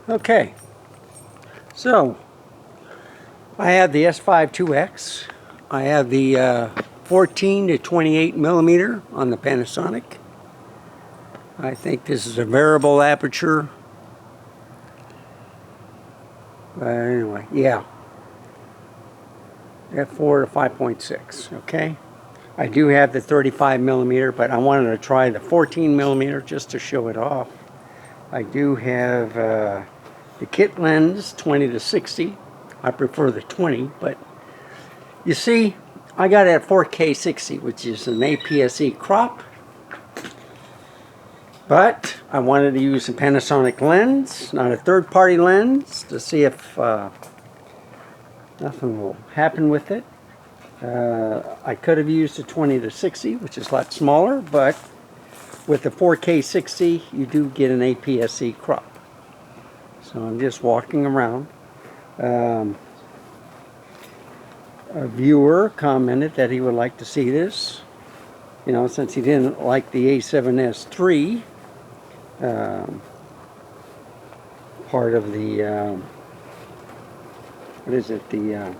Okay, so I have the S5 2X. I have the 14 to 28 millimeter on the Panasonic. I think this is a variable aperture. Anyway, yeah, f4 to 5.6. Okay, I do have the 35 millimeter, but I wanted to try the 14 millimeter just to show it off. I do have the kit lens 20 to 60. I prefer the 20, but you see, I got it at 4K 60, which is an APS-C crop. But I wanted to use a Panasonic lens, not a third-party lens, to see if nothing will happen with it. I could have used a 20 to 60, which is a lot smaller, but with the 4K 60, you do get an APS-C crop. So I'm just walking around. A viewer commented that he would like to see this, you know, since he didn't like the A7S III part of the what is it, the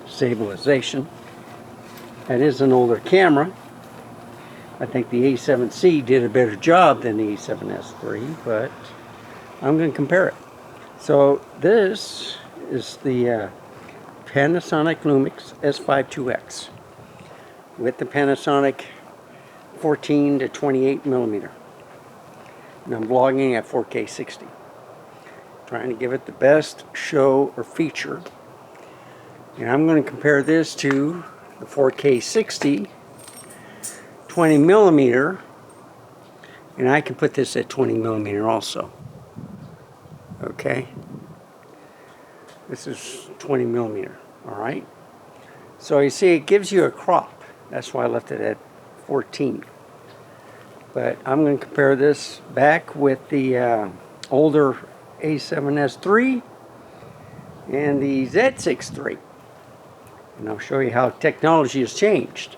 stabilization. That is an older camera. I think the A7C did a better job than the A7S III, but I'm going to compare it. So this is the Panasonic Lumix S5 2X with the Panasonic 14 to 28 millimeter. And I'm vlogging at 4K 60. Trying to give it the best show or feature. And I'm going to compare this to the 4K 60 20 millimeter. And I can put this at 20 millimeter also. Okay. This is 20 millimeter. Alright. So you see it gives you a crop. That's why I left it at 14. But I'm going to compare this back with the older A7S III and the Z6 III. And I'll show you how technology has changed.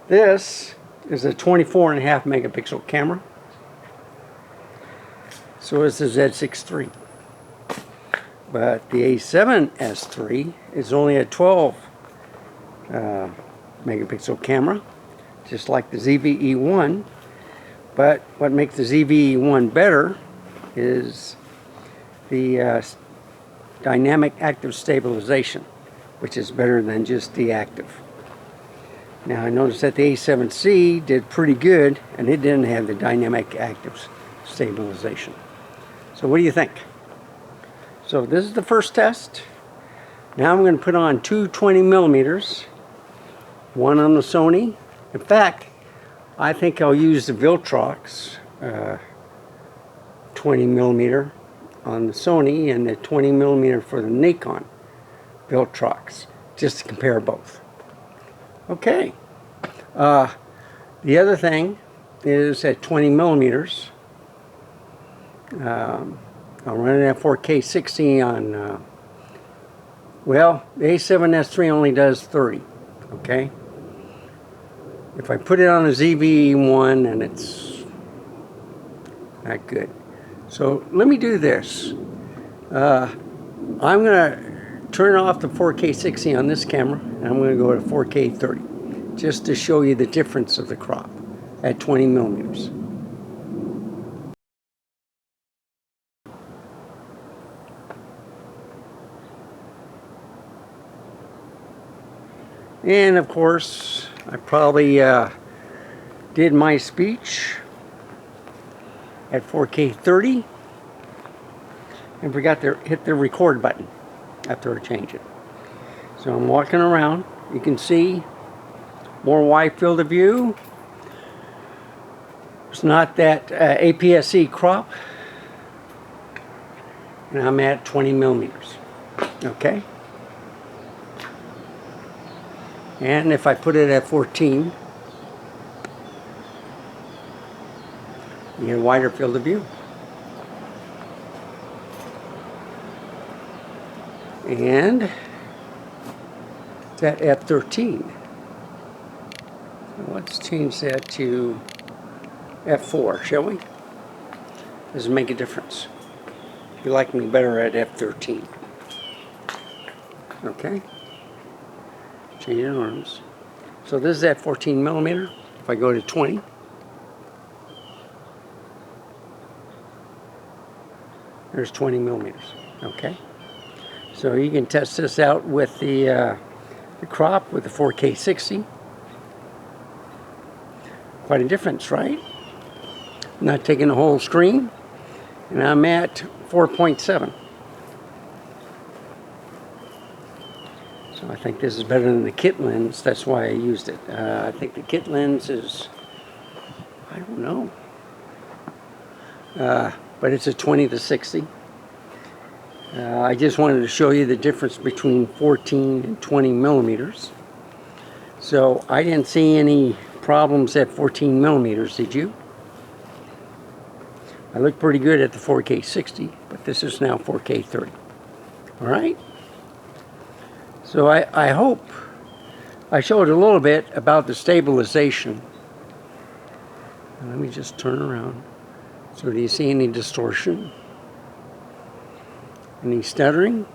This is a 24.5 megapixel camera. So is the Z6 III. But the A7S III is only a 12 megapixel camera, just like the ZVE1. But what makes the ZVE1 better is the dynamic active stabilization, which is better than just the active. Now I noticed that the A7C did pretty good, and it didn't have the dynamic active stabilization. So what do you think? So this is the first test. Now I'm going to put on two 20 millimeters, one on the Sony. In fact, I think I'll use the Viltrox 20 millimeter on the Sony and the 20 millimeter for the Nikon Viltrox, just to compare both. Okay. The other thing is at 20 millimeters. I'll run it at 4K 60 on, well, the A7S III only does 30, okay? If I put it on a ZVE1, and it's not good. So let me do this. I'm going to turn off the 4K 60 on this camera, and I'm going to go to 4K 30, just to show you the difference of the crop at 20 millimeters. And of course, I probably did my speech at 4K 30 and forgot to hit the record button after I change it. So I'm walking around. You can see more wide field of view. It's not that APS-C crop. And I'm at 20 millimeters. Okay. And if I put it at 14, you get a wider field of view. And it's at f13. So let's change that to f4, shall we? Does it make a difference? You like me better at f13. Okay. Changing arms. So this is at 14 millimeter. If I go to 20. There's 20 millimeters. Okay. So you can test this out with the crop with the 4K 60. Quite a difference, right? I'm not taking the whole screen, and I'm at 4.7. So I think this is better than the kit lens. That's why I used it. I think the kit lens is, I don't know, but it's a 20 to 60. I just wanted to show you the difference between 14 and 20 millimeters. So I didn't see any problems at 14 millimeters, did you? I look pretty good at the 4K 60, but this is now 4K 30. All right? So I hope I showed a little bit about the stabilization. Let me just turn around. So do you see any distortion? Any stuttering?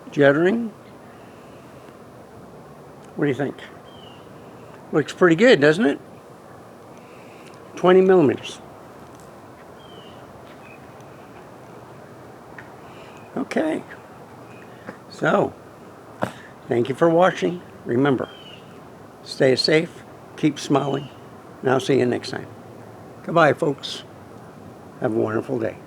Juddering? What do you think? Looks pretty good, doesn't it? 20 millimeters. Okay. So, thank you for watching. Remember, stay safe, keep smiling, and I'll see you next time. Goodbye, folks. Have a wonderful day.